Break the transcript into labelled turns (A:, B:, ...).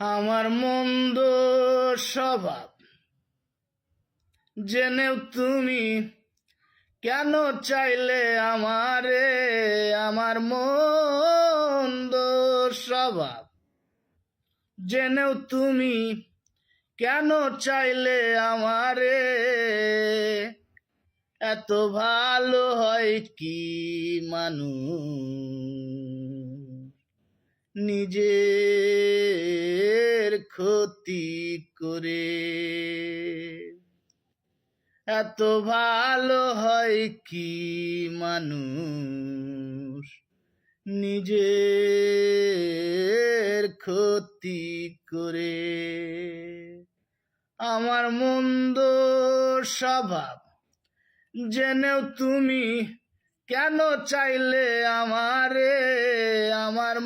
A: আমার মন্দ স্বভাব জেনেও তুমি কেন চাইলে আমারে? আমার মন্দ স্বভাব জেনেও তুমি কেন চাইলে আমারে? এত ভালো হয় কি মানুষ নিজের ক্ষতি করে? এত ভালো হয় কি মানুষ নিজের ক্ষতি করে? আমার মন্দ স্বভাব জেনেও তুমি কেন চাইলে আমারে? আমার